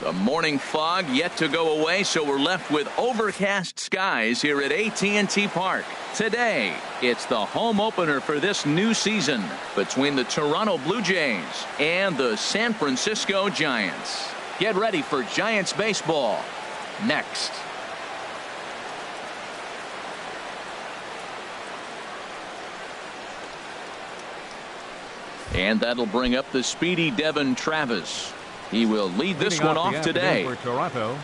The morning fog yet to go away, so we're left with overcast skies here at AT&T Park. Today, it's the home opener for this new season between the Toronto Blue Jays and the San Francisco Giants. Get ready for Giants baseball next. And that'll bring up the speedy Devin Travis. He will lead this one off today. For Toronto,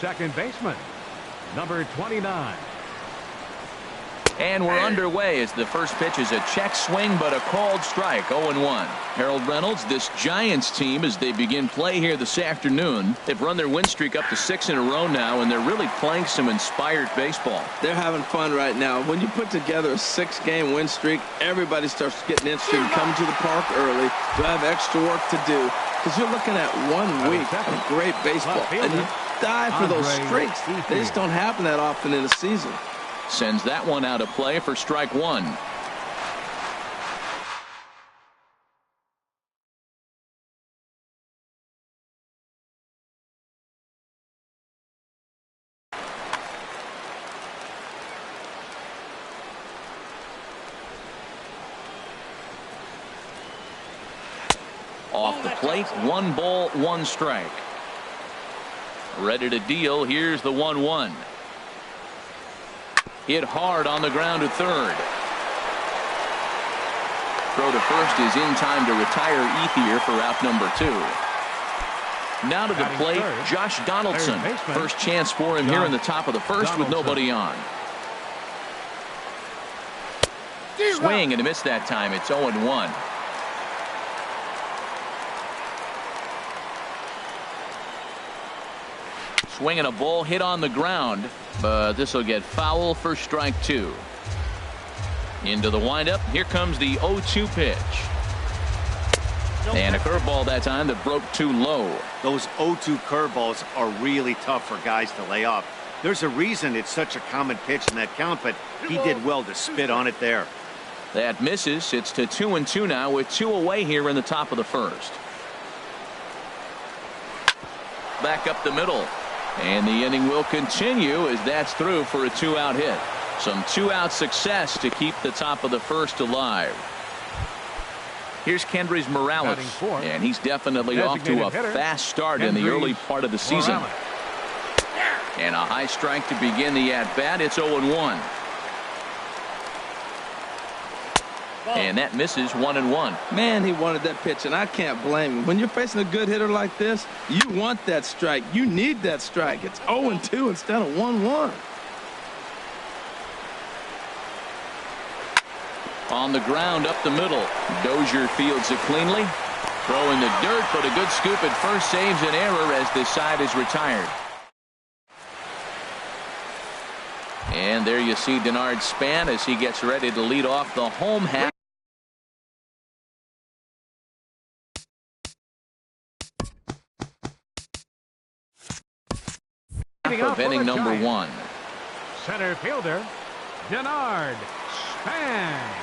second baseman, number 29. And we're underway as the first pitch is a check swing, but a called strike, 0-1. Harold Reynolds, this Giants team, as they begin play here this afternoon, they've run their win streak up to 6 in a row now, and they're really playing some inspired baseball. They're having fun right now. When you put together a 6-game win streak, everybody starts getting interested in coming to the park early. You'll have extra work to do, because you're looking at 1 week of great baseball, and you die for those streaks. They just don't happen that often in a season. Sends that one out of play for strike one. Off the plate, 1 ball, 1 strike. Ready to deal. Here's the 1-1. Hit hard on the ground to third. Throw to first is in time to retire Ethier for out number 2. Now to the plate, Josh Donaldson. First chance for him here in the top of the first with nobody on. Swing and a miss that time. It's 0-1. Swinging a ball hit on the ground, but this will get foul for strike 2. Into the windup. Here comes the 0-2 pitch. And a curveball that time that broke too low. Those 0-2 curveballs are really tough for guys to lay off. There's a reason it's such a common pitch in that count, but he did well to spit on it there. That misses. It's to 2-2 now with 2 away here in the top of the first. Back up the middle. And the inning will continue as that's through for a 2-out hit. Some 2-out success to keep the top of the first alive. Here's Kendrys Morales, and he's definitely off to a fast start in the early part of the season. And a high strike to begin the at-bat. It's 0-1. And that misses 1-1. Man, he wanted that pitch, and I can't blame him. When you're facing a good hitter like this, you want that strike. You need that strike. It's 0-2 instead of 1-1. On the ground up the middle. Dozier fields it cleanly. Throw in the dirt, but a good scoop at first saves an error as this side is retired. And there you see Denard Span as he gets ready to lead off the home half of inning number 1. Center fielder, Denard Span.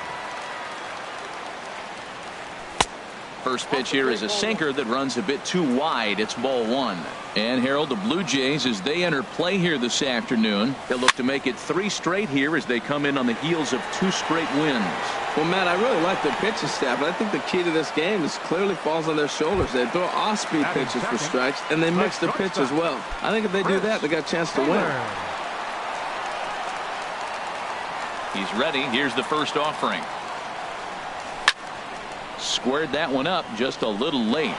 First pitch here is a sinker that runs a bit too wide. It's ball 1. And Harold, the Blue Jays, as they enter play here this afternoon, they'll look to make it 3 straight here as they come in on the heels of 2 straight wins. Well, Matt, I really like their pitching staff, but I think the key to this game is clearly falls on their shoulders. They throw off-speed pitches for strikes, and they mix their pitch as well. I think if they do that, they got a chance to win. He's ready. Here's the first offering. Squared that one up just a little late.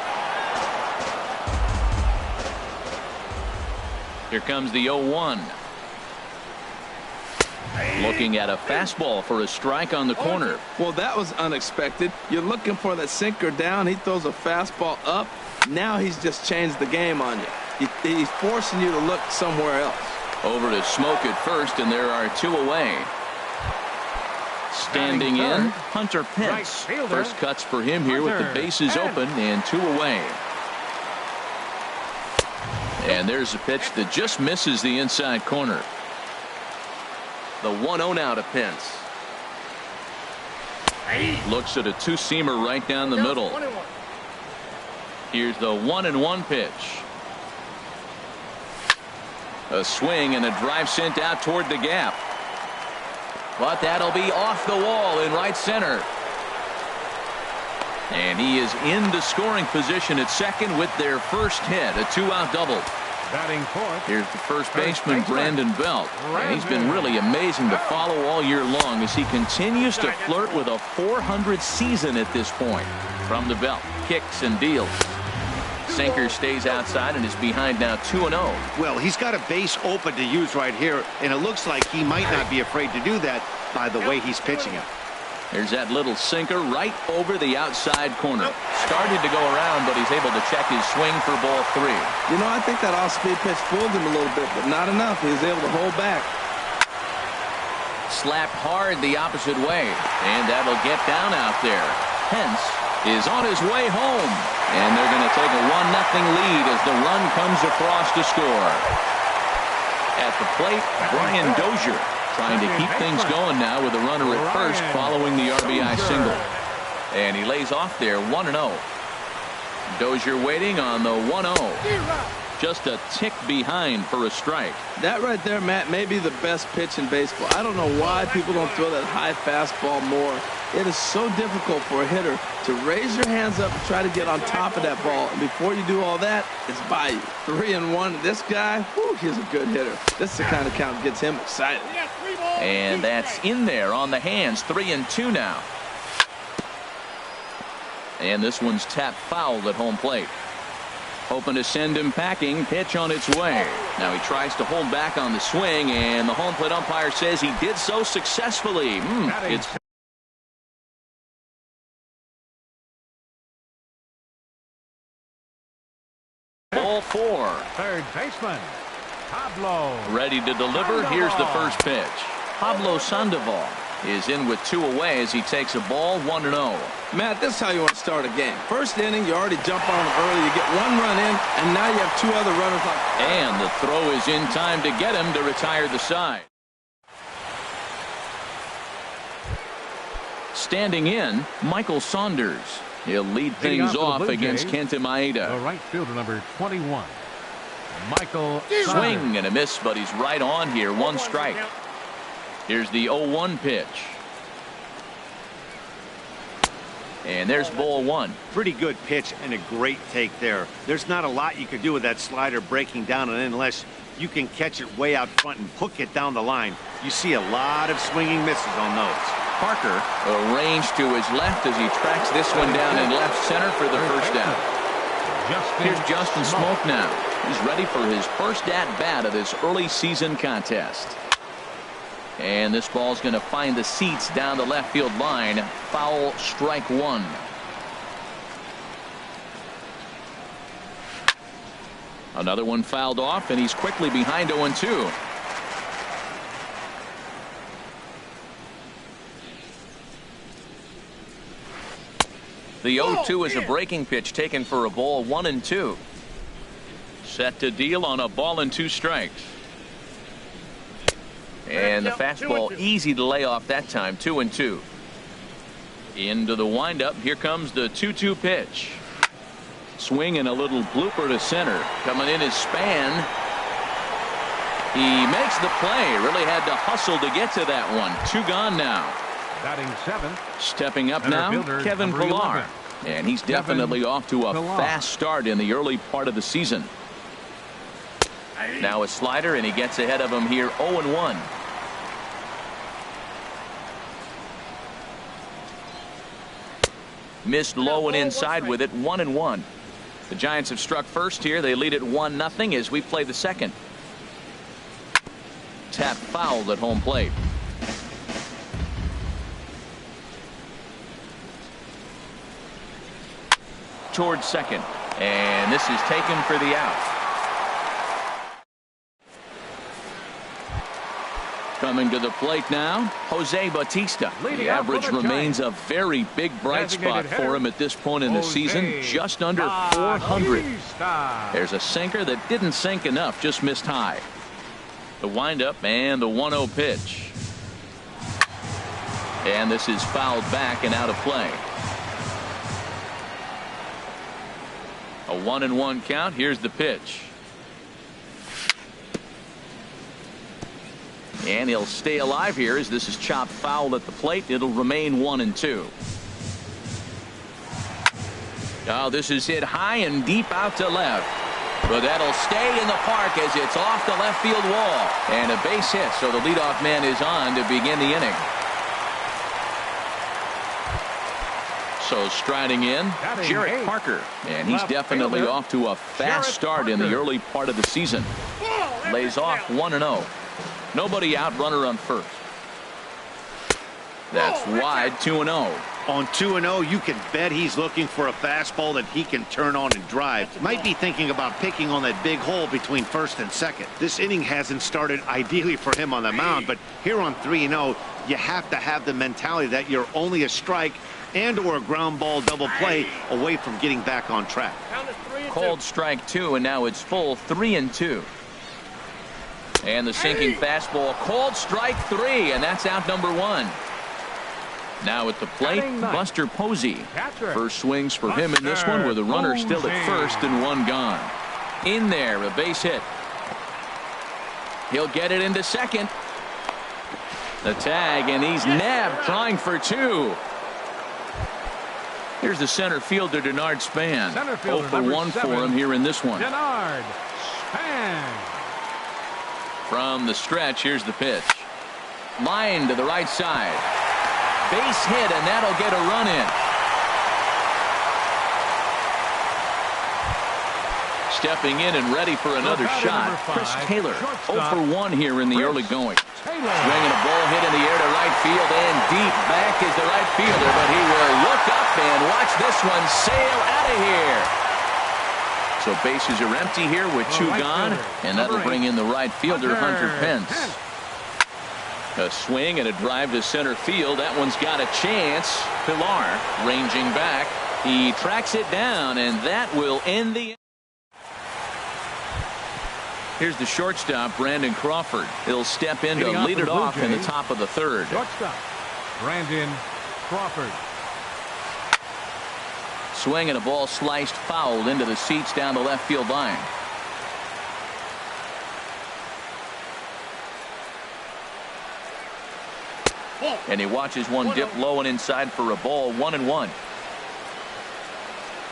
Here comes the 0-1. Looking at a fastball for a strike on the corner. Well, that was unexpected. You're looking for that sinker down. He throws a fastball up. Now he's just changed the game on you. He's forcing you to look somewhere else. Over to Smoke at first, and there are 2 away. Standing in, Hunter Pence. First cuts for him here with the bases open and 2 away. And there's a pitch that just misses the inside corner. The 1-0 now to Pence. Looks at a 2-seamer right down the middle. Here's the 1-1 pitch. A swing and a drive sent out toward the gap. But that'll be off the wall in right center. And he is into scoring position at second with their first hit, a two-out double. Batting fourth. Here's the first baseman, Brandon Belt. And he's been really amazing to follow all year long as he continues to flirt with a .400 season at this point. From the belt, kicks and deals. Sinker stays outside and is behind now 2-0. Well, he's got a base open to use right here, and it looks like he might not be afraid to do that by the way he's pitching it. There's that little sinker right over the outside corner. Started to go around, but he's able to check his swing for ball 3. You know, I think that off-speed pitch fooled him a little bit, but not enough. He was able to hold back. Slapped hard the opposite way, and that'll get down out there. Hence is on his way home, and they're going to take a 1-0 lead as the run comes across to score. At the plate, Brian Dozier trying to keep things going now with a runner at first following the RBI single. And he lays off there 1-0. Dozier waiting on the 1-0. Just a tick behind for a strike. That right there, Matt, may be the best pitch in baseball. I don't know why people don't throw that high fastball more. It is so difficult for a hitter to raise your hands up and try to get on top of that ball. And before you do all that, it's by you. 3-1. This guy, whew, he's a good hitter. This is the kind of count that gets him excited. And that's in there on the hands. 3-2 now. And this one's tapped foul at home plate. Hoping to send him packing. Pitch on its way. Now he tries to hold back on the swing, and the home plate umpire says he did so successfully. It's ball 4. Third baseman, Pablo. Ready to deliver. Here's the first pitch. Pablo Sandoval is in with 2 away as he takes a ball 1-0. Matt, this is how you want to start a game. First inning, you already jump on them early. You get 1 run in, and now you have 2 other runners. And the throw is in time to get him to retire the side. Standing in, Michael Saunders. He'll lead things off against Kenta Maeda. The right fielder, number 21, Michael Swing Saunders. and a miss, but he's right on here. 1 strike. Here's the 0-1 pitch. And there's ball 1. Pretty good pitch and a great take there. There's not a lot you can do with that slider breaking down, and unless you can catch it way out front and hook it down the line, you see a lot of swinging misses on those. Parker arranged to his left as he tracks this one down in left center for the first down. Here's Justin Smoke now. He's ready for his first at-bat of this early season contest. And this ball's going to find the seats down the left field line. Foul, strike 1. Another one fouled off, and he's quickly behind 0-2. The 0-2 is a breaking pitch taken for a ball 1-2. Set to deal on a ball and 2 strikes. And the fastball easy to lay off that time. 2-2. Into the windup. Here comes the 2-2 pitch. Swing and a little blooper to center. Coming in is Span. He makes the play. Really had to hustle to get to that one. 2 gone now. Batting 7th. Stepping up now, Kevin Pillar. And he's definitely off to a fast start in the early part of the season. Now a slider, and he gets ahead of him here. 0-1. Missed low and inside with it. 1-1. The Giants have struck first here. They lead it 1-0 as we play the second. Tap fouled at home plate. Towards second, and this is taken for the out. Coming to the plate now, Jose Bautista. The average remains a very big bright spot for him at this point in the season, just under 400. There's a sinker that didn't sink enough, just missed high. The windup and the 1-0 pitch. And this is fouled back and out of play. A 1-1 count. Here's the pitch. And he'll stay alive here as this is chopped foul at the plate. It'll remain 1-2. Oh, this is hit high and deep out to left. But that'll stay in the park as it's off the left field wall. And a base hit, so the leadoff man is on to begin the inning. So striding in, Jarrett Parker. And he's definitely off to a fast start in the early part of the season. Lays off 1-0. Nobody out, runner on first. That's wide, 2-0. On 2-0, you can bet he's looking for a fastball that he can turn on and drive. Might be thinking about picking on that big hole between first and second. This inning hasn't started ideally for him on the mound, but here on 3-0, you have to have the mentality that you're only a strike and or a ground ball double play away from getting back on track. Called strike 2, and now it's full 3-2. And the sinking fastball, called strike 3, and that's out number 1. Now at the plate, Buster Posey. First swings for him in this one with a runner still at first and one gone. In there, a base hit. He'll get it into second. The tag, and he's nabbed trying for 2. Here's the center fielder, Denard Span. 0 for 1 for him here in this one. Denard Span. From the stretch, here's the pitch. Line to the right side. Base hit, and that'll get a run in. Stepping in and ready for another shot, Chris Taylor. 0 for 1 here in the early going. Swinging a ball hit in the air to right field, and deep back is the right fielder, but he will look up and watch this one sail out of here. So bases are empty here with 2 gone, and that'll bring in the right fielder, Hunter Pence. A swing and a drive to center field. That one's got a chance. Pilar ranging back. He tracks it down, and that will end the. Here's the shortstop, Brandon Crawford. He'll step in to lead it off in the top of the 3rd. Shortstop, Brandon Crawford. Swing and a ball sliced foul into the seats down the left field line. And he watches one dip low and inside for a ball. 1-1.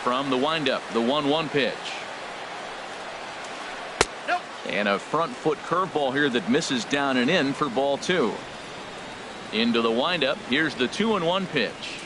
From the windup, the 1-1 pitch. And a front foot curveball here that misses down and in for ball 2. Into the windup. Here's the 2-1 pitch.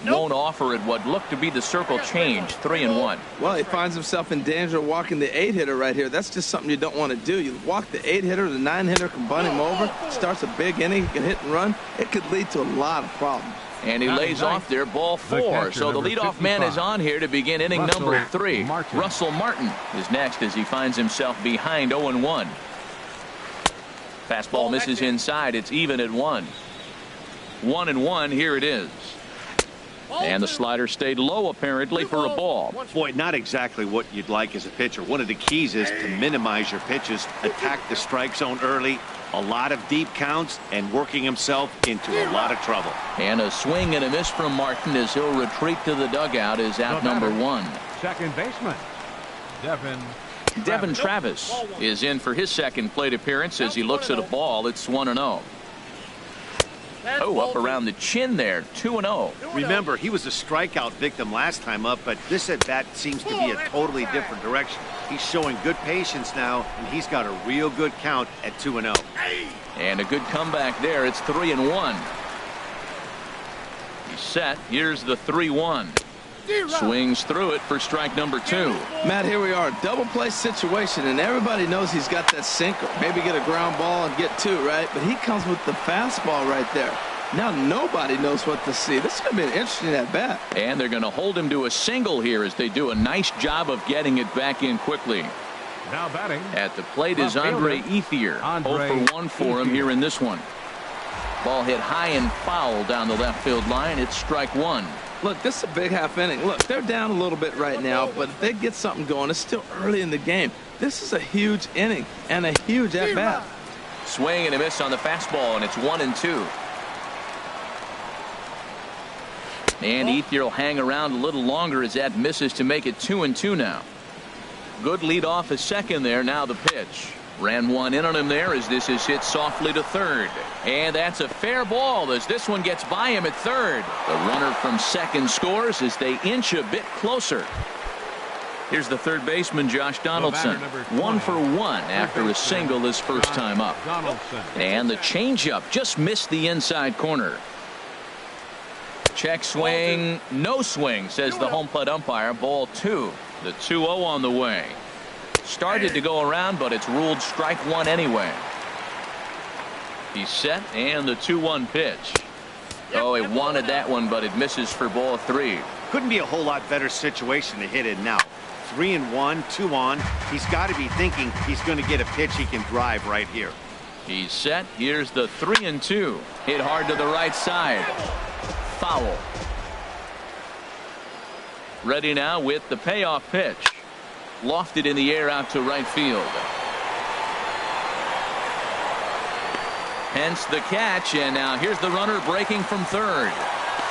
Won't offer it what looked to be the circle change. 3-1. Well, he finds himself in danger of walking the 8-hitter right here. That's just something you don't want to do. You walk the 8-hitter, the 9-hitter can bunt him over. Starts a big inning. He can hit and run. It could lead to a lot of problems. And he lays off there, ball 4. So the leadoff man is on here to begin inning number 3. Russell Martin is next as he finds himself behind 0-1. Fastball misses inside. It's even at 1. 1-1. Here it is. And the slider stayed low apparently for a ball. Boy, not exactly what you'd like as a pitcher. One of the keys is to minimize your pitches, attack the strike zone early, a lot of deep counts, and working himself into a lot of trouble. And a swing and a miss from Martin as he'll retreat to the dugout is out number 1. Second baseman, Devin Travis is in for his second plate appearance as he looks at a ball. It's 1-0. Oh, up around the chin there. 2-0. Remember, he was a strikeout victim last time up, but this at bat seems to be a totally different direction. He's showing good patience now, and he's got a real good count at 2-0. And a good comeback there. It's 3-1. He's set. Here's the 3-1. Swings through it for strike number 2. Matt, here we are, double play situation, and everybody knows he's got that sinker. Maybe get a ground ball and get 2, right? But he comes with the fastball right there. Now nobody knows what to see. This is going to be an interesting at bat. And they're going to hold him to a single here as they do a nice job of getting it back in quickly. Now batting at the plate is Andre Ethier. 0 for 1 for him here in this one. Ball hit high and foul down the left field line. It's strike 1. Look, this is a big half inning. Look, they're down a little bit right now, but if they get something going, it's still early in the game. This is a huge inning and a huge at-bat. Swing and a miss on the fastball, and it's 1-2. And Ethier will hang around a little longer as that misses to make it 2-2 now. Good lead off at second there. Now the pitch. Ran one in on him there as this is hit softly to third. And that's a fair ball as this one gets by him at third. The runner from second scores as they inch a bit closer. Here's the third baseman, Josh Donaldson. 1 for 1 after a single his first time up. And the changeup just missed the inside corner. Check swing, no swing, says the home plate umpire. Ball 2. The 2-0 on the way. Started to go around, but it's ruled strike one anyway. He's set, and the 2-1 pitch. Oh, he wanted that one, but it misses for ball 3. Couldn't be a whole lot better situation to hit it now. 3-1, 2 on. He's got to be thinking he's going to get a pitch he can drive right here. He's set. Here's the 3-2. Hit hard to the right side. Foul. Ready now with the payoff pitch. Lofted in the air out to right field. Hence the catch, and now here's the runner breaking from third.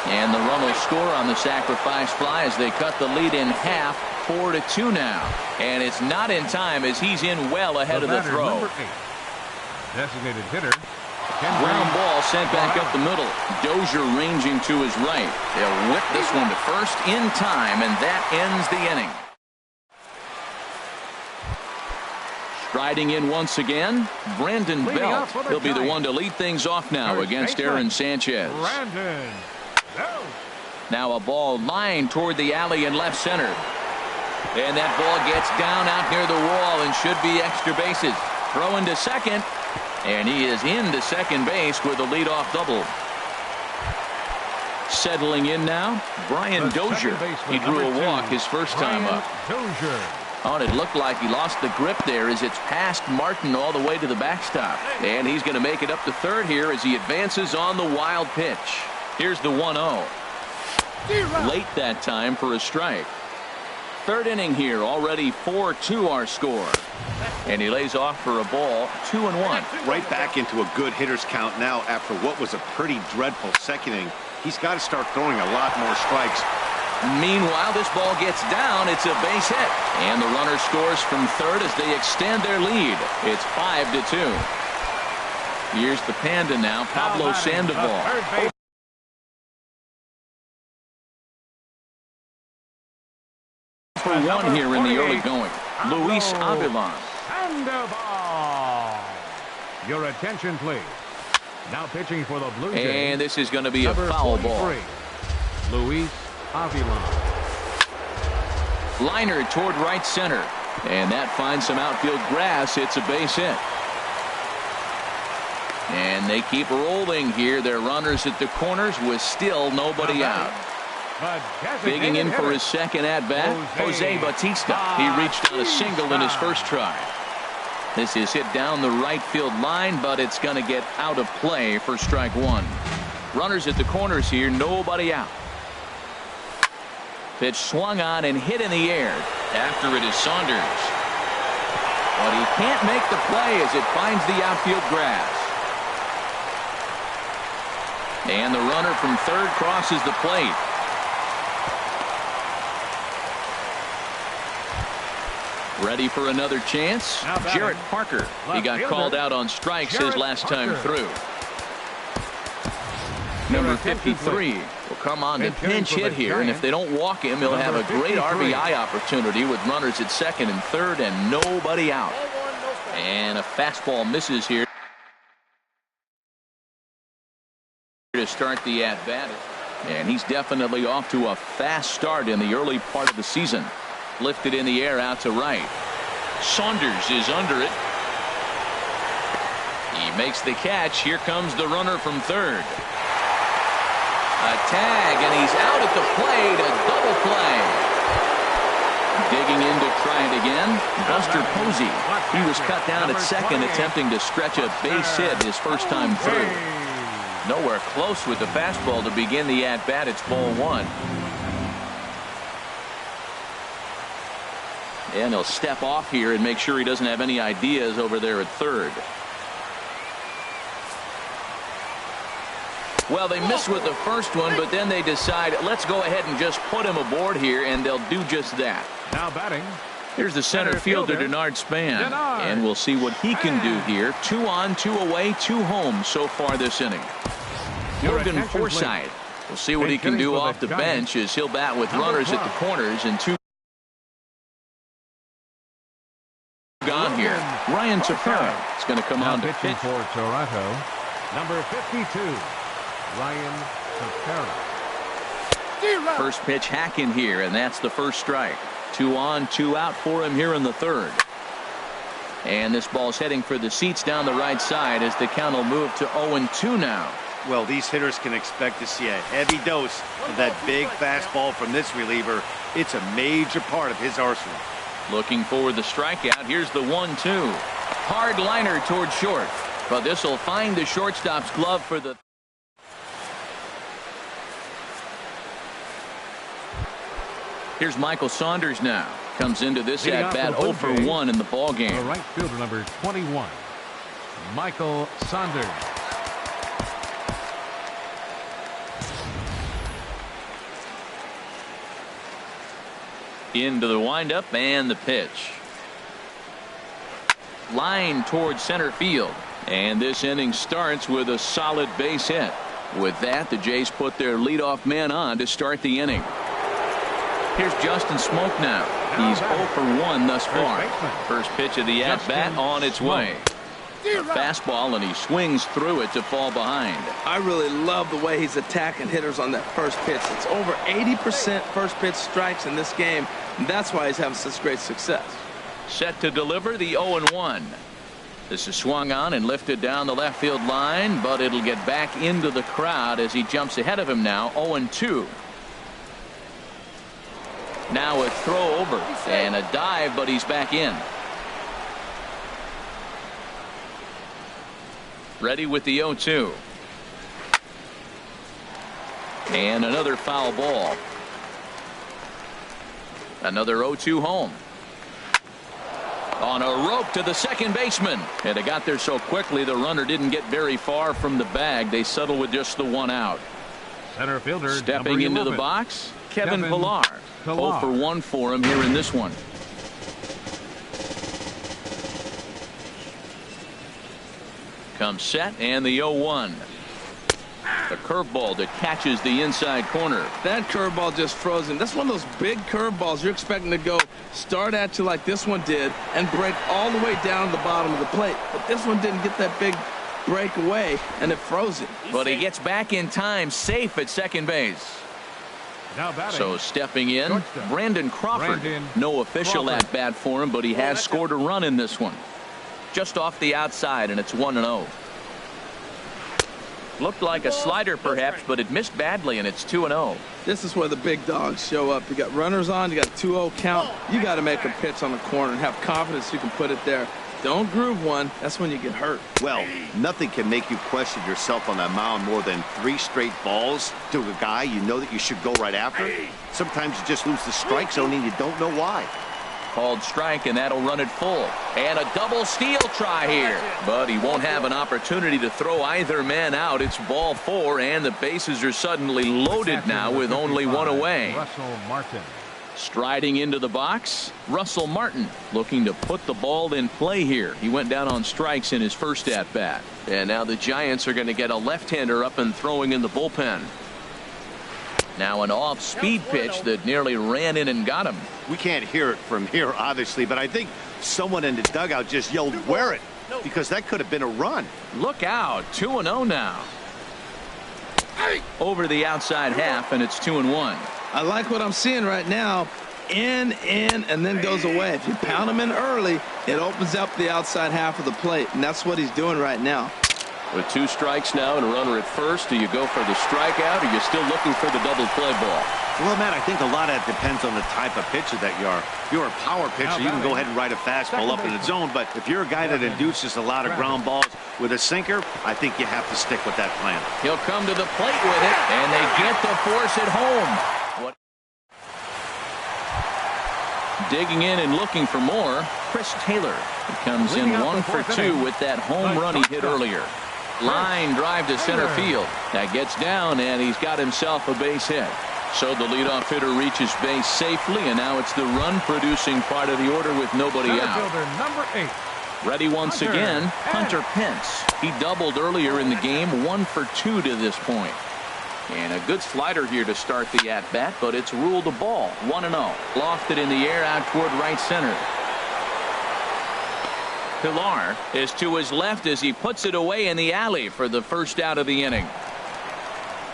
And the run will score on the sacrifice fly as they cut the lead in half. 4-2 now. And it's not in time as he's in well ahead of the throw. Designated hitter. Ground ball sent back up the middle. Dozier ranging to his right. They'll whip this one to first in time, and that ends the inning. Striding in once again, Brandon Belt. He'll be the one to lead things off now against Aaron Sanchez. Now a ball lined toward the alley in left center. And that ball gets down out near the wall and should be extra bases. Throwing to second. And he is into second base with a leadoff double. Settling in now, Brian Dozier. He drew a walk his first time up. Oh, it looked like he lost the grip there as it's past Martin all the way to the backstop. And he's going to make it up to third here as he advances on the wild pitch. Here's the 1-0. Late that time for a strike. Third inning here, already 4-2 our score. And he lays off for a ball, 2-1. Right back into a good hitter's count now after what was a pretty dreadful second inning. He's got to start throwing a lot more strikes. Meanwhile, this ball gets down. It's a base hit. And the runner scores from third as they extend their lead. It's 5-2. Here's the Panda now, Pablo Sandoval. For one here in the early going. Luis Avilan. Sandoval. Your attention, please. Now pitching for the Blue Jays. And this is going to be a foul ball. Luis Avilan. Liner toward right center. And that finds some outfield grass. It's a base hit. And they keep rolling here. Their runners at the corners with still nobody out. Digging in for his second at-bat, Jose Bautista. He reached on a single in his first try. This is hit down the right field line, but it's going to get out of play for strike one. Runners at the corners here, nobody out. Pitch swung on and hit in the air. After it is Saunders. But he can't make the play as it finds the outfield grass. And the runner from third crosses the plate. Ready for another chance. Jarrett Parker. He got called out on strikes his last time through. Number 53 will come on to pinch hit here, and if they don't walk him, he'll have a great RBI opportunity with runners at second and third and nobody out. And a fastball misses here to start the at-bat. And he's definitely off to a fast start in the early part of the season. Lifted in the air out to right. Saunders is under it. He makes the catch. Here comes the runner from third. A tag, and he's out at the plate. A double play. Digging in to try it again. Buster Posey. He was cut down at second, attempting to stretch a base hit his first time through. Nowhere close with the fastball to begin the at-bat. It's ball one. And he'll step off here and make sure he doesn't have any ideas over there at third. Well, they missed with the first one, but then they decide, let's go ahead and just put him aboard here, and they'll do just that. Now batting, Here's the center fielder, Denard Span. And we'll see what he can do here. 2 on, 2 away, 2 home so far this inning. Morgan Forsythe. We'll see what he can do off the bench as he'll bat with runners at the corners and 2 gone here. Ryan Tepera is going to come on to pitch for Toronto. Number 52, Ryan Tepera. First pitch hacking here, and that's the first strike. 2 on, 2 out for him here in the third. And this ball's heading for the seats down the right side as the count will move to 0-2 now. Well, these hitters can expect to see a heavy dose of that big fastball from this reliever. It's a major part of his arsenal. Looking for the strikeout. Here's the 1-2. Hard liner towards short. But this will find the shortstop's glove for the. Here's Michael Saunders now. Comes into this at bat 0 for 1 in the ball game. The right fielder, number 21, Michael Saunders. Into the windup and the pitch. Line towards center field. And this inning starts with a solid base hit. With that, the Jays put their leadoff man on to start the inning. Here's Justin Smoke now. He's 0 for 1 thus far. First pitch of the at-bat on its way. A fastball, and he swings through it to fall behind. I really love the way he's attacking hitters on that first pitch. It's over 80% first pitch strikes in this game, and that's why he's having such great success. Set to deliver the 0-1. This is swung on and lifted down the left field line, but it'll get back into the crowd as he jumps ahead of him now. 0-2. Now a throw over and a dive, but he's back in. Ready with the 0-2. And another foul ball. Another 0-2 home. On a rope to the second baseman. And it got there so quickly the runner didn't get very far from the bag. They settle with just the 1 out. Center fielder stepping into the box, Kevin Pillar. 0 for 1 for him here in this one. Comes set and the 0-1. The curveball that catches the inside corner. That curveball just froze him. That's one of those big curveballs you're expecting to go start at you like this one did and break all the way down to the bottom of the plate. But this one didn't get that big break away, and it froze him. But he gets back in time, safe at second base. So stepping in, Brandon Crawford. No official at bat for him, but he has scored a run in this one. Just off the outside, and it's 1-0. Looked like a slider perhaps, but it missed badly, and it's 2-0. This is where the big dogs show up. You got runners on, you got 2-0 count. You got to make a pitch on the corner and have confidence you can put it there. Don't groove one. That's when you get hurt. Well, nothing can make you question yourself on that mound more than 3 straight balls to a guy you know that you should go right after. Sometimes you just lose the strike zone and you don't know why. Called strike, and that'll run it full. And a double steal try here. But he won't have an opportunity to throw either man out. It's ball 4, and the bases are suddenly loaded now with only 1 away. Russell Martin. Striding into the box, Russell Martin looking to put the ball in play here. He went down on strikes in his first at-bat. And now the Giants are going to get a left-hander up and throwing in the bullpen. Now an off-speed pitch that nearly ran in and got him. We can't hear it from here, obviously, but I think someone in the dugout just yelled, "Wear it," because that could have been a run. Look out, 2-0 now. Over the outside half, and it's 2-1. I like what I'm seeing right now. In, and then goes away. If you pound him in early, it opens up the outside half of the plate, and that's what he's doing right now. With 2 strikes now and a runner at first, do you go for the strikeout, or are you still looking for the double play ball? Well, Matt, I think a lot of that depends on the type of pitcher that you are. If you're a power pitcher, you can go ahead and ride a fastball up in the zone, but if you're a guy that induces a lot of ground balls with a sinker, I think you have to stick with that plan. He'll come to the plate with it, and they get the force at home. Digging in and looking for more, Chris Taylor. He comes in 1 for 2 with that home run he hit earlier. Line drive to center field. That gets down, and he's got himself a base hit. So the leadoff hitter reaches base safely, and now it's the run-producing part of the order with nobody Center out. fielder number 8. Ready once again, Hunter Pence. He doubled earlier in the game, 1 for 2 to this point. And a good slider here to start the at-bat, but it's ruled a ball, 1-0. Lofted in the air out toward right center. Pilar is to his left as he puts it away in the alley for the first out of the inning.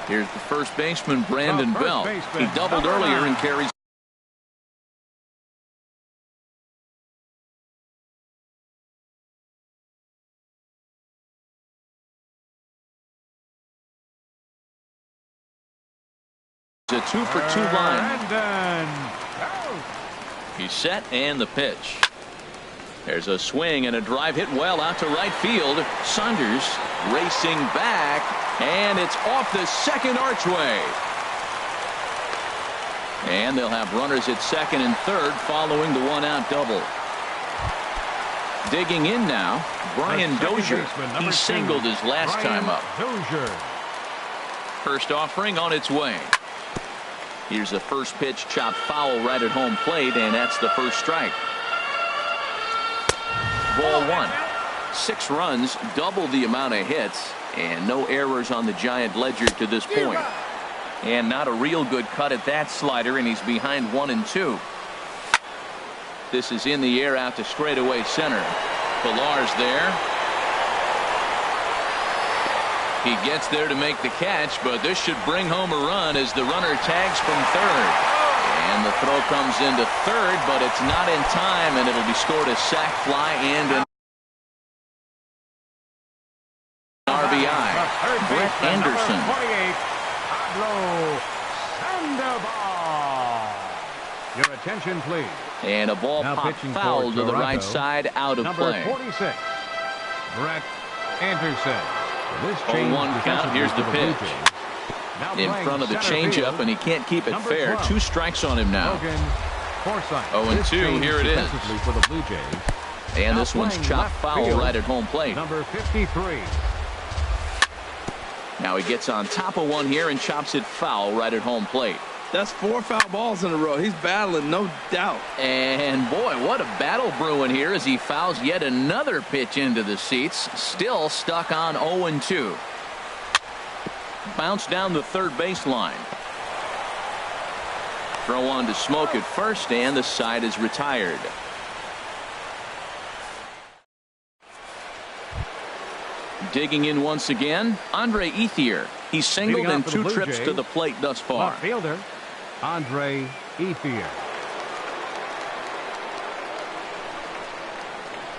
Here's the first baseman, Brandon Belt. He doubled earlier and carries a 2 for 2 line. He's set, and the pitch. There's a swing and a drive hit well out to right field. Saunders racing back, and it's off the second archway. And they'll have runners at second and third following the 1-out double. Digging in now, Brian Dozier. He singled his last time up. First offering on its way. Here's the first pitch, chopped foul right at home plate, and that's the first strike. Ball 1. 6 runs, double the amount of hits, and no errors on the Giant ledger to this point. And not a real good cut at that slider, and he's behind 1-2. This is in the air out to straightaway center. Pilar's there. He gets there to make the catch, but this should bring home a run as the runner tags from third. And the throw comes into third, but it's not in time, and it'll be scored a sac fly and an RBI. Brett Anderson. 28, Pablo Sandoval. Your attention, please. And a ball popped foul to the right side, out of play. Number 46, Brett Anderson. 0-1 count. Here's the pitch. In front of the changeup, and he can't keep it fair. 2 strikes on him now. 0-2. Here it is. And this one's chopped foul right at home plate. Number 53. Now he gets on top of one here and chops it foul right at home plate. That's 4 foul balls in a row. He's battling, no doubt. And boy, what a battle brewing here as he fouls yet another pitch into the seats. Still stuck on 0-2. Bounce down the third baseline. Throw on to Smoke at first, and the side is retired. Digging in once again, Andre Ethier. He's singled in 2 trips to the plate thus far. Left fielder, Andre Ethier.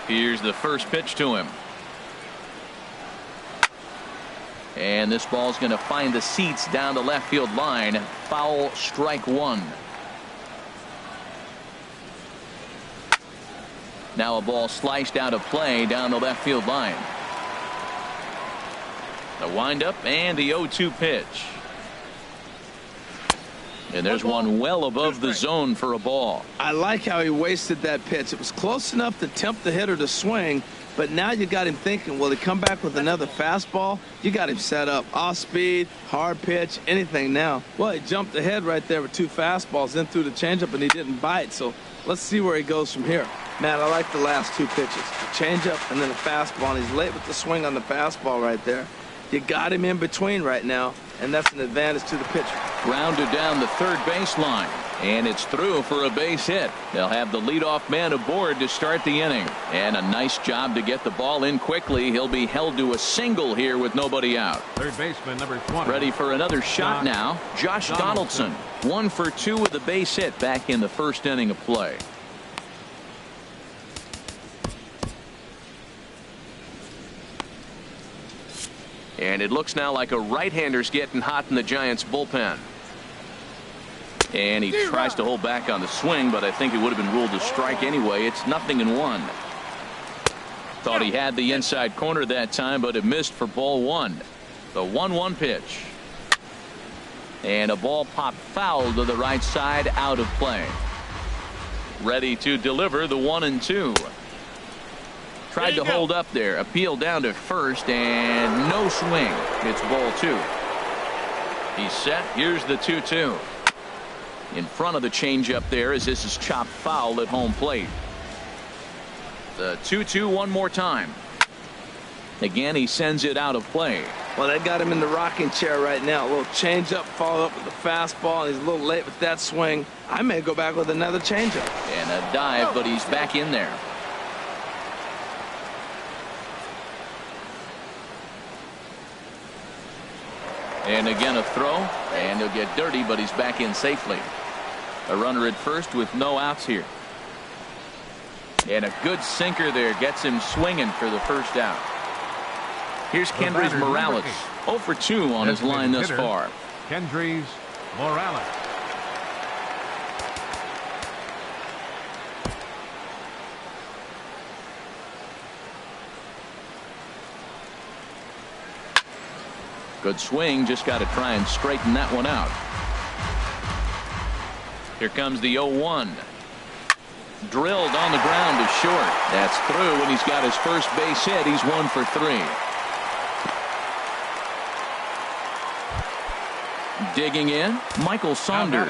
Here's the first pitch to him. And this ball's going to find the seats down the left field line. Foul, strike 1. Now a ball sliced out of play down the left field line. The windup and the 0-2 pitch. And there's one well above the zone for a ball. I like how he wasted that pitch. It was close enough to tempt the hitter to swing, but now you got him thinking, will he come back with another fastball? You got him set up. Off speed, hard pitch, anything now. Well, he jumped ahead right there with 2 fastballs, then threw the changeup, and he didn't bite. So let's see where he goes from here. Man, I like the last 2 pitches. The changeup and then the fastball, and he's late with the swing on the fastball right there. You got him in between right now, and that's an advantage to the pitcher. Grounded down the third baseline, and it's through for a base hit. They'll have the leadoff man aboard to start the inning, and a nice job to get the ball in quickly. He'll be held to a single here with nobody out. Third baseman number 20. Ready for another shot now. Josh Donaldson, 1 for 2 with a base hit back in the first inning of play. And it looks now like a right-hander's getting hot in the Giants bullpen. And he tries to hold back on the swing, but I think it would have been ruled a strike anyway. It's 0-1. Thought he had the inside corner that time, but it missed for ball 1. The 1-1 pitch. And a ball popped foul to the right side, out of play. Ready to deliver the 1-2. Tried to hold up there, appeal down to first, and no swing. It's ball 2. He's set. Here's the 2-2. in front of the changeup there as this is chopped foul at home plate. The 2-2 one more time. Again, he sends it out of play. Well, they got him in the rocking chair right now. A little changeup, follow up with the fastball. He's a little late with that swing. I may go back with another changeup. And a dive, but he's back in there. And again a throw, and he'll get dirty, but he's back in safely. A runner at first with no outs here. And a good sinker there gets him swinging for the first out. Here's Kendrys Morales, 0 for 2 on his line thus far. Kendrys Morales. Good swing, just got to try and straighten that one out. Here comes the 0-1. Drilled on the ground to short. That's through, and he's got his first base hit. He's 1 for 3. Digging in, Michael Saunders.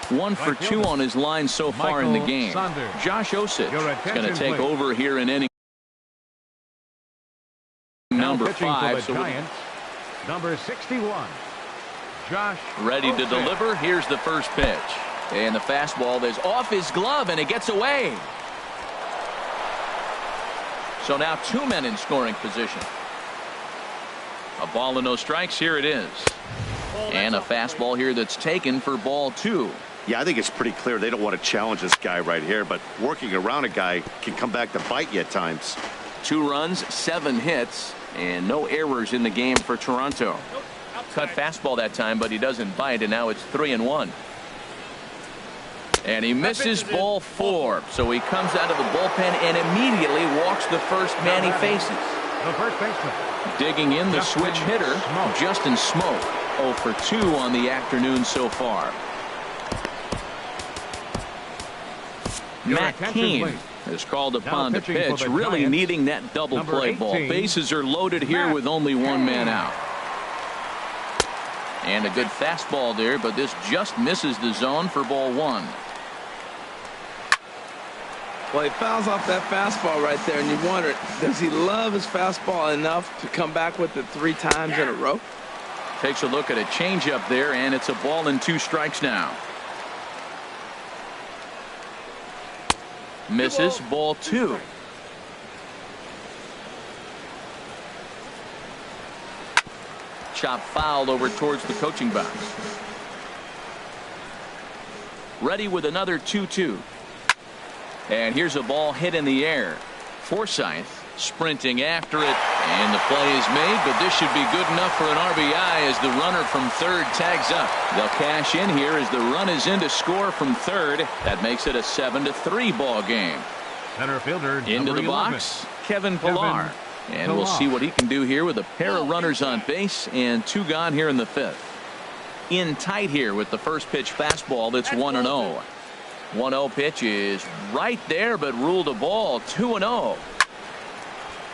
1 for 2 on his line so far in the game. Josh Osich is going to take over here in inning number 5. So number 61, Josh. Ready to deliver. Here's the first pitch. And the fastball is off his glove, and it gets away. So now 2 men in scoring position. A ball and no strikes. Here it is. And a fastball here that's taken for ball 2. Yeah, I think it's pretty clear they don't want to challenge this guy right here, but working around a guy can come back to bite you at times. 2 runs, 7 hits, and no errors in the game for Toronto. Cut fastball that time, but he doesn't bite, and now it's 3-1. And he misses ball 4, so he comes out of the bullpen and immediately walks the first man he faces. The first baseman. Digging in, the switch hitter, Justin Smoke. 0 for 2 on the afternoon so far. Matt Cain is called upon to pitch, really needing that double play ball. Bases are loaded here with only 1 man out. And a good fastball there, but this just misses the zone for ball 1. Well, he fouls off that fastball right there, and you wonder, does he love his fastball enough to come back with it 3 times in a row? Takes a look at a changeup there, and it's a ball and 2 strikes now. Misses, ball 2. Chop foul over towards the coaching box. Ready with another 2-2. And here's a ball hit in the air. Forsythe sprinting after it, and the play is made, but this should be good enough for an RBI as the runner from third tags up. They'll cash in here as the run is in to score from third. That makes it a 7-3 ball game. Center fielder into the box, Kevin Pillar. And we'll see what he can do here with a pair of runners on base and 2 gone here in the 5th. In tight here with the first pitch fastball that's 1-0. 1-0 pitch is right there, but ruled a ball. 2-0.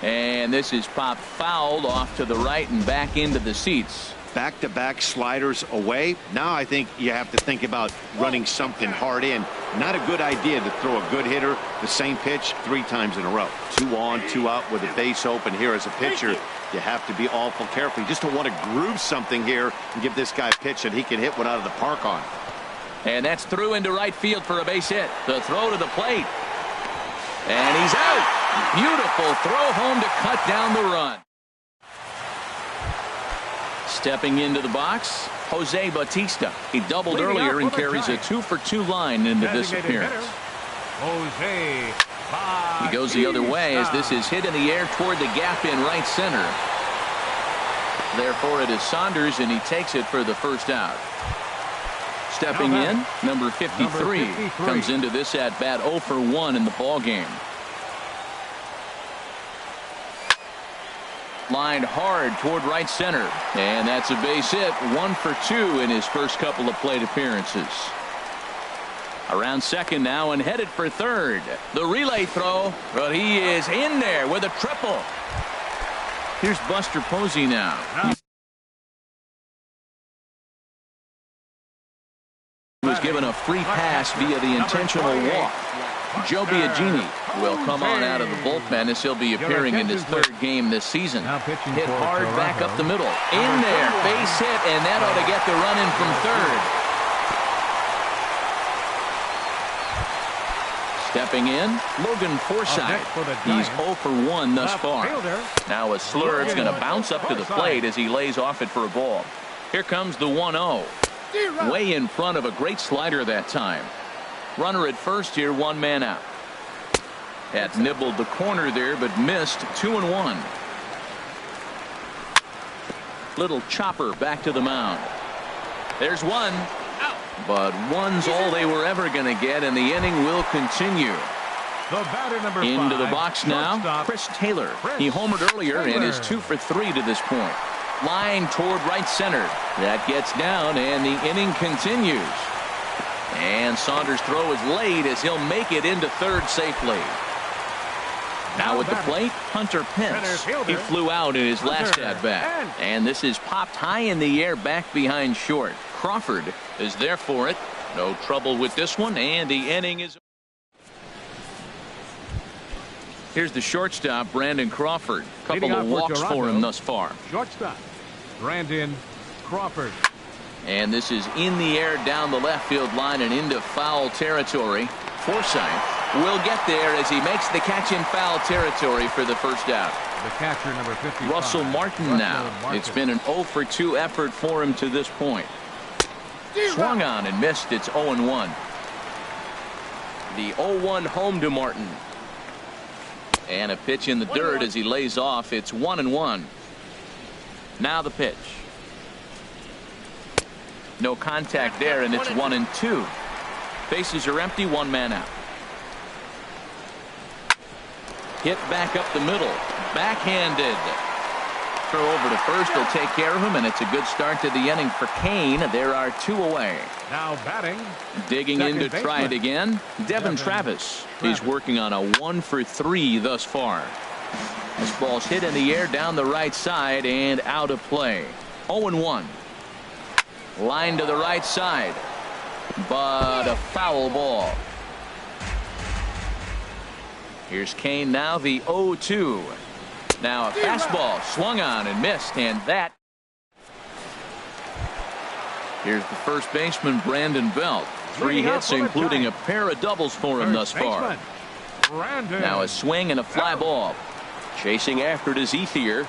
And this is popped foul off to the right and back into the seats. Back-to-back sliders away. Now I think you have to think about running something hard in. Not a good idea to throw a good hitter the same pitch 3 times in a row. 2 on, 2 out with a base open here as a pitcher. You have to be awful careful. You just don't want to groove something here and give this guy a pitch that he can hit one out of the park on. And that's through into right field for a base hit. The throw to the plate. And he's out. Beautiful throw home to cut down the run. Stepping into the box, Jose Bautista. He doubled earlier and carries a 2-for-2 line into this appearance. He goes the other way as this is hit in the air toward the gap in right center. Therefore, it is Saunders, and he takes it for the first out. Stepping in, number 53 comes into this at bat 0 for 1 in the ball game. Lined hard toward right center, and that's a base hit. 1 for 2 in his first couple of plate appearances. Around second now and headed for third. The relay throw, but he is in there with a triple. Here's Buster Posey now. He was given given a free pass via the intentional walk. Joe Biagini will come on out of the bullpen as he'll be appearing in his third game this season. Hit hard back up the middle. In there, base hit, and that ought to get the run in from third. Stepping in, Logan Forsythe. He's 0 for 1 thus far. Now a Slurve's going to bounce up to the plate as he lays off it for a ball. Here comes the 1-0. Way in front of a great slider that time. Runner at first here, one man out. That nibbled the corner there, but missed. 2-1. Little chopper back to the mound. There's one. But one's all they were ever going to get, and the inning will continue. Into the box now, Chris Taylor. He homered earlier and is 2 for 3 to this point. Line toward right center. That gets down, and the inning continues. And Saunders' throw is late as he'll make it into third safely. Now at the plate, Hunter Pence. He flew out in his last at-bat. And this is popped high in the air back behind short. Crawford is there for it. No trouble with this one, and the inning is... Here's the shortstop, Brandon Crawford. Couple of walks for him thus far. Shortstop, Brandon Crawford. And this is in the air down the left field line and into foul territory. Forsythe will get there as he makes the catch in foul territory for the first out. The catcher, number 55. Russell Martin now. It's been an 0 for 2 effort for him to this point. Swung on and missed. It's 0-1. The 0-1 home to Martin. And a pitch in the dirt as he lays off. It's 1-1. Now the pitch. No contact there, and it's 1-2. Bases are empty, one man out. Hit back up the middle. Backhanded. Throw over to first. They'll take care of him, and it's a good start to the inning for Kane. There are 2 away. Now batting. Digging in to try it again. Devin Travis. He's working on a 1 for 3 thus far. This ball's hit in the air down the right side and out of play. 0-1. Line to the right side. But a foul ball. Here's Kane now, the 0-2. Now a fastball swung on and missed, and that. Here's the first baseman, Brandon Belt. 3 hits, including a pair of doubles for him thus far. Now a swing and a fly ball. Chasing after it is Ethier.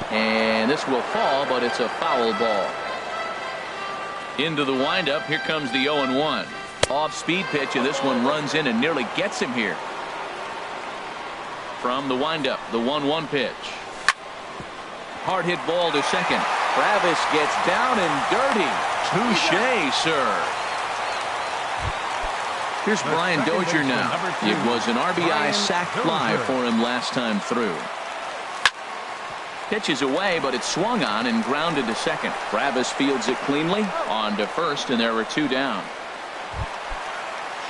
And this will fall, but it's a foul ball. Into the windup. Here comes the 0-1. Off-speed pitch, and this one runs in and nearly gets him here. From the windup, the 1-1 pitch. Hard hit ball to second. Travis gets down and dirty. Touche, sir. Here's Brian Dozier now. It was an RBI sac fly for him last time through. Pitch is away, but it's swung on and grounded to second. Travis fields it cleanly. On to first, and there were 2 down.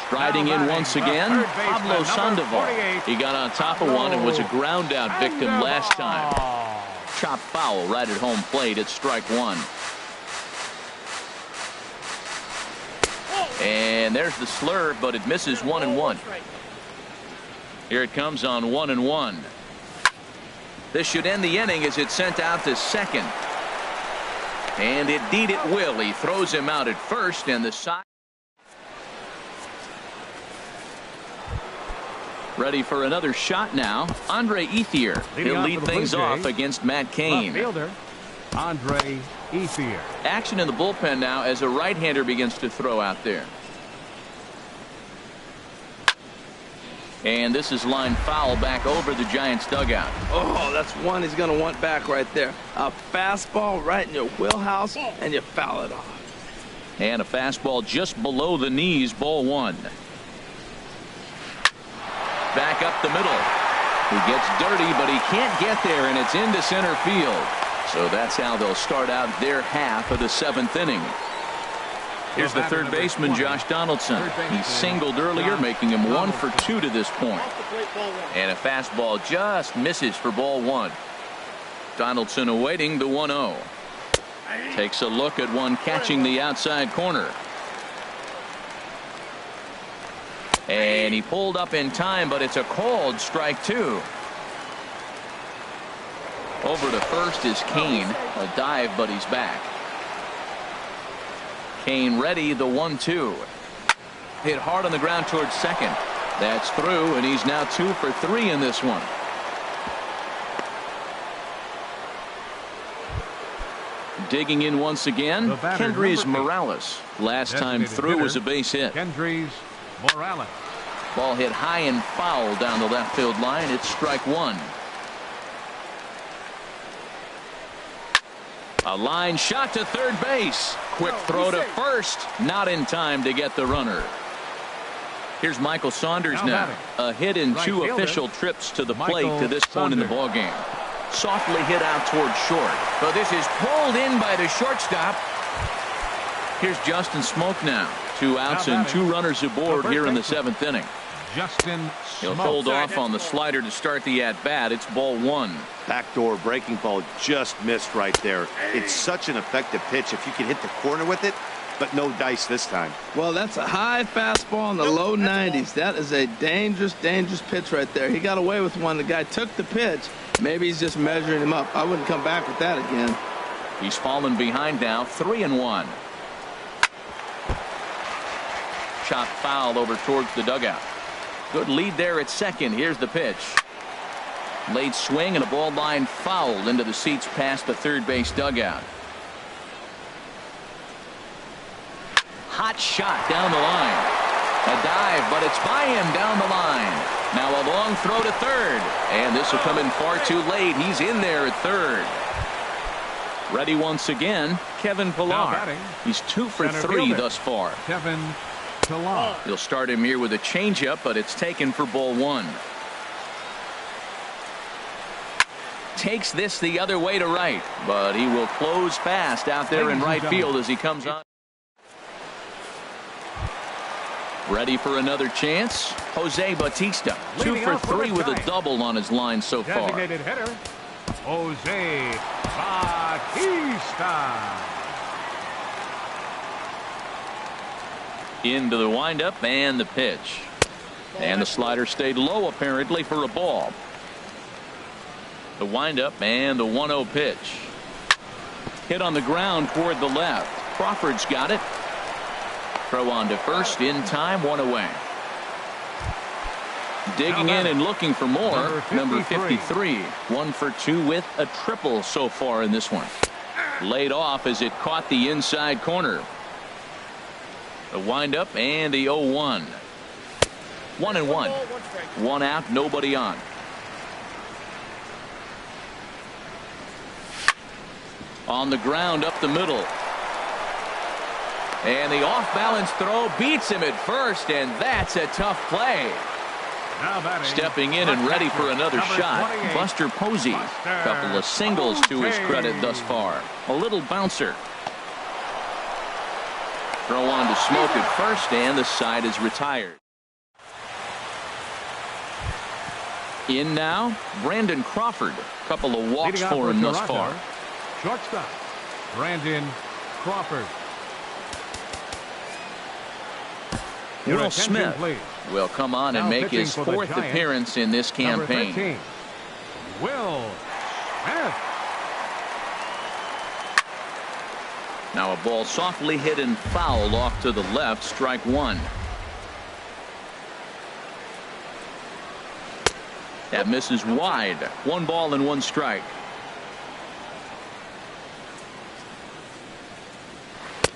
Striding in once again, Pablo Sandoval. He got on top of one and was a ground out victim last time. Chopped foul right at home plate at strike 1. And there's the slurve, but it misses 1-1. Here it comes on 1-1. This should end the inning as it's sent out to second. And indeed it will. He throws him out at first, and the side. Ready for another shot now. Andre Ethier. He'll lead things off against Matt Cain. Fielder, Andre Ethier. Action in the bullpen now as a right-hander begins to throw out there. And this is line foul back over the Giants dugout. Oh, that's one he's going to want back right there. A fastball right in your wheelhouse, and you foul it off. And a fastball just below the knees, ball 1. Back up the middle. He gets dirty, but he can't get there, and it's into center field. So that's how they'll start out their half of the 7th inning. Here's the third baseman, Josh Donaldson. He singled earlier, making him 1 for 2 to this point. And a fastball just misses for ball 1. Donaldson awaiting the 1-0. Takes a look at one catching the outside corner. And he pulled up in time, but it's a called strike 2. Over to first is Kane. A dive, but he's back. Kane ready, the 1-2. Hit hard on the ground towards second. That's through, and he's now 2 for 3 in this one. Digging in once again, Kendrys Morales. Last time through was a base hit. Kendrys Morales. Ball hit high and foul down the left field line. It's strike 1. A line shot to third base. Quick throw to first. Not in time to get the runner. Here's Michael Saunders now. A hit in 2 official trips to the plate to this point in the ballgame. Softly hit out towards short. But this is pulled in by the shortstop. Here's Justin Smoke now. 2 outs and 2 runners aboard here in the 7th inning. Justin He'll hold off on the slider to start the at-bat. It's ball 1. Backdoor breaking ball just missed right there. It's such an effective pitch if you can hit the corner with it, but no dice this time. Well, that's a high fastball in the low 90s. That is a dangerous, dangerous pitch right there. He got away with one. The guy took the pitch. Maybe he's just measuring him up. I wouldn't come back with that again. He's fallen behind now, 3-1. Shot foul over towards the dugout. Good lead there at second. Here's the pitch. Late swing and a ball line fouled into the seats past the third base dugout. Hot shot down the line. A dive, but it's by him down the line. Now a long throw to third. And this will come in far too late. He's in there at third. Ready once again, Kevin Pillar. He's 2 for 3 thus far. Kevin Pillar. He'll start him here with a changeup, but it's taken for ball 1. Takes this the other way to right, but he will close fast out there in right field as he comes on. Ready for another chance. Jose Bautista, 2 for 3 with a double on his line so far. Designated hitter, Jose Bautista. Into the windup and the pitch. And the slider stayed low apparently for a ball. The windup and the 1-0 pitch. Hit on the ground toward the left. Crawford's got it. Throw on to first in time, 1 away. Digging in and looking for more. Number 53. 1 for 2 with a triple so far in this one. Laid off as it caught the inside corner. The windup and the 0-1. 1-1. 1 out, nobody on. On the ground up the middle. And the off-balance throw beats him at first, and that's a tough play. Stepping in and ready for another shot, Buster Posey. Couple of singles to his credit thus far. A little bouncer. Throw on to Smoke at first, and the side is retired. In now, Brandon Crawford. Couple of walks for him thus far. Shortstop, Brandon Crawford. Will Smith will come on and make his 4th appearance in this campaign. Will Smith. Now a ball softly hit and foul off to the left, strike 1. That misses wide. 1 ball and 1 strike.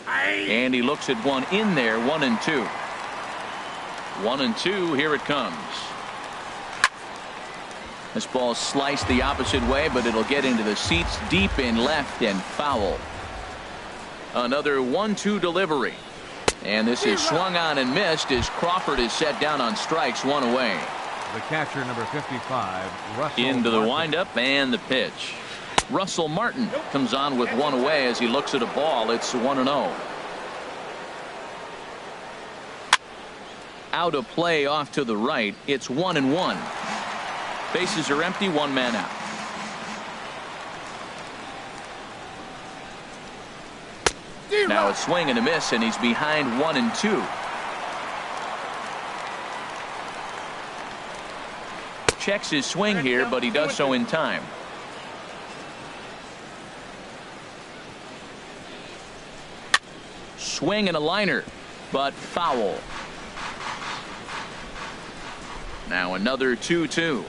And he looks at one in there, 1-2. 1-2, here it comes. This ball sliced the opposite way, but it'll get into the seats deep in left and foul. Another 1-2 delivery. And this is swung on and missed as Crawford is set down on strikes, 1 away. The catcher, number 55, Russell Into the Martin. windup and the pitch. Russell Martin comes on with 1 away as he looks at a ball. It's 1-0. Out of play off to the right. It's 1-1. Bases are empty, 1 man out. Now a swing and a miss, and he's behind 1-2. checks his swing here, but he does so in time. Swing and a liner, but foul. Now another 2-2.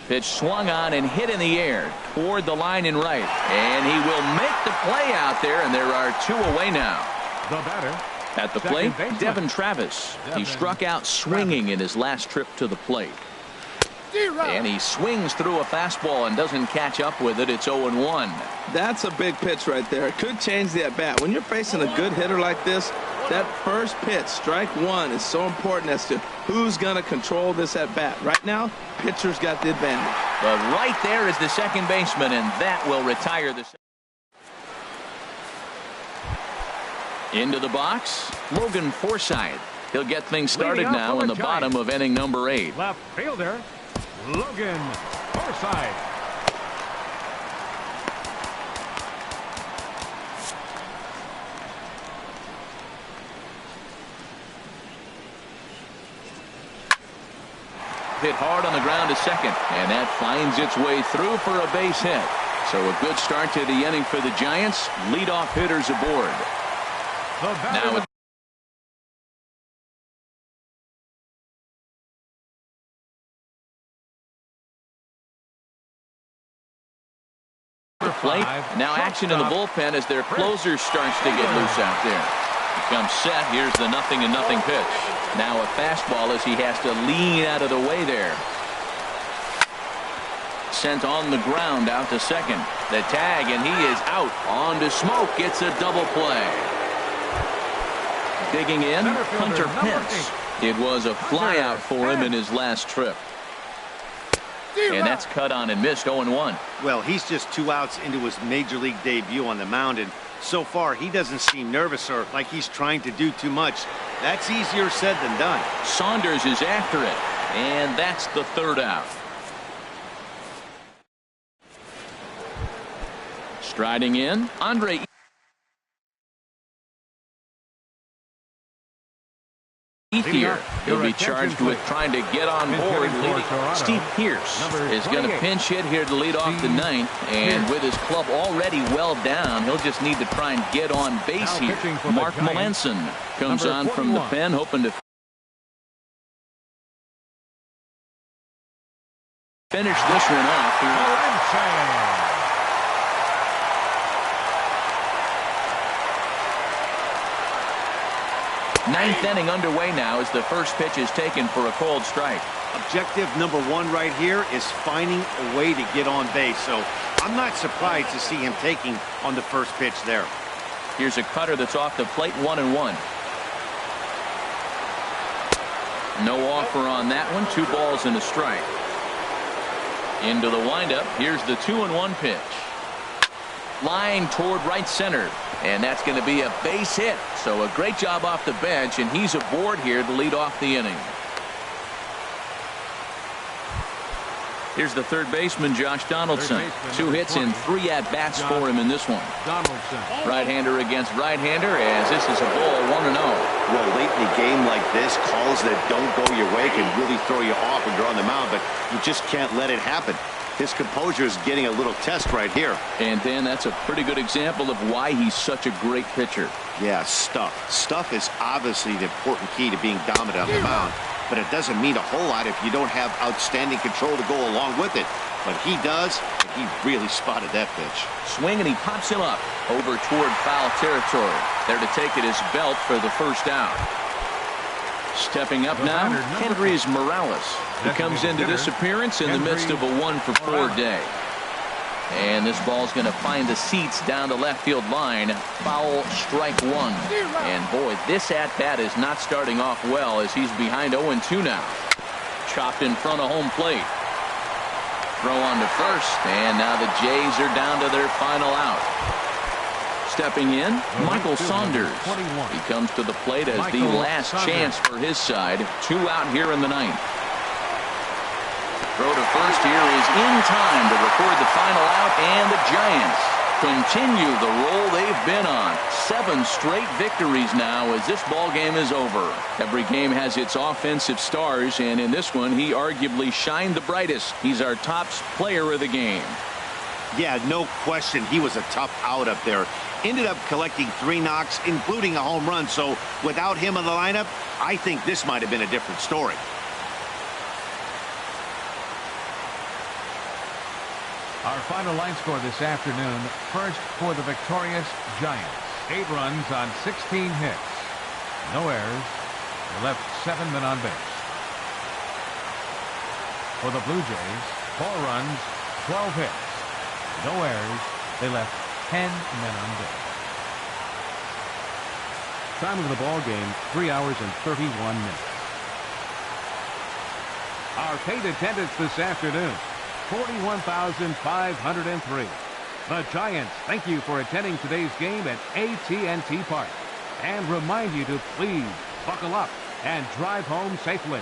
Pitch swung on and hit in the air toward the line and right. And he will make the play out there, and there are 2 away now. The batter. At the plate, Devin Travis. He struck out swinging in his last trip to the plate. And he swings through a fastball and doesn't catch up with it. It's 0-1. That's a big pitch right there. It could change the at-bat. When you're facing a good hitter like this, that first pitch, strike one, is so important as to who's going to control this at-bat. Right now, pitcher's got the advantage. But right there is the second baseman, and that will retire the... Into the box, Logan Forsythe. He'll get things started now in the bottom of inning number 8. Left fielder, Logan Forsythe. Hit hard on the ground to second, and that finds its way through for a base hit. So a good start to the inning for the Giants. Leadoff hitters aboard. Now the plate. Now action in the bullpen as their closer starts to get loose out there. He comes set. Here's the 0-0 pitch. Now a fastball as he has to lean out of the way there. Sent on the ground out to second. The tag, and he is out. On to Smoke. Gets a double play. Digging in, Hunter Pence. It was a flyout for him in his last trip. And that's cut on and missed. 0-1. Well, he's just 2 outs into his major league debut on the mound, and so far he doesn't seem nervous or like he's trying to do too much. That's easier said than done. Saunders is after it, and that's the 3rd out. Striding in, Andre here. He'll be charged with trying to get on board. Steve Pierce is going to pinch hit here to lead off the 9th, and with his club already well down, he'll just need to try and get on base here. Mark Melanson comes on from the pen, hoping to finish this one off here. 9th inning underway now as the first pitch is taken for a cold strike. Objective number 1 right here is finding a way to get on base. So I'm not surprised to see him taking on the first pitch there. Here's a cutter that's off the plate, 1-1. No offer on that one. 2 balls and a strike. Into the windup. Here's the 2-1 pitch. Line toward right center, and that's going to be a base hit. So a great job off the bench, and he's aboard here to lead off the inning. Here's the 3rd baseman, Josh Donaldson. 2 hits and 3 at-bats for him in this one. Right-hander against right-hander, as this is a ball 1-0. Well, late in the game like this, calls that don't go your way can really throw you off when you're on the mound, but you just can't let it happen. His composure is getting a little test right here. And then that's a pretty good example of why he's such a great pitcher. Yeah, stuff. Stuff is obviously the important key to being dominant on the mound, but it doesn't mean a whole lot if you don't have outstanding control to go along with it. But he does, and he really spotted that pitch. Swing, and he pops him up over toward foul territory. There to take it is Belt for the first out. Stepping up now, Kendrys Morales. He comes into this appearance in the midst of a 1-for-4 day. And this ball's going to find the seats down the left field line. Foul, strike 1. And boy, this at-bat is not starting off well as he's behind 0-2 now. Chopped in front of home plate. Throw on to first, and now the Jays are down to their final out. Stepping in, Michael Saunders. He comes to the plate as the last chance for his side. 2 out here in the 9th. Throw to first here is in time to record the final out, and the Giants continue the roll they've been on. 7 straight victories now as this ball game is over. Every game has its offensive stars, and in this one he arguably shined the brightest. He's our top player of the game. Yeah, no question. He was a tough out up there. Ended up collecting 3 knocks, including a home run. So without him in the lineup, I think this might have been a different story. Our final line score this afternoon. First for the victorious Giants. 8 runs on 16 hits. No errors. They left 7 men on base. For the Blue Jays, 4 runs, 12 hits. No errors. They left 10 men on base. Time of the ball game, 3 hours and 31 minutes. Our paid attendance this afternoon, 41,503. The Giants thank you for attending today's game at AT&T Park and remind you to please buckle up and drive home safely.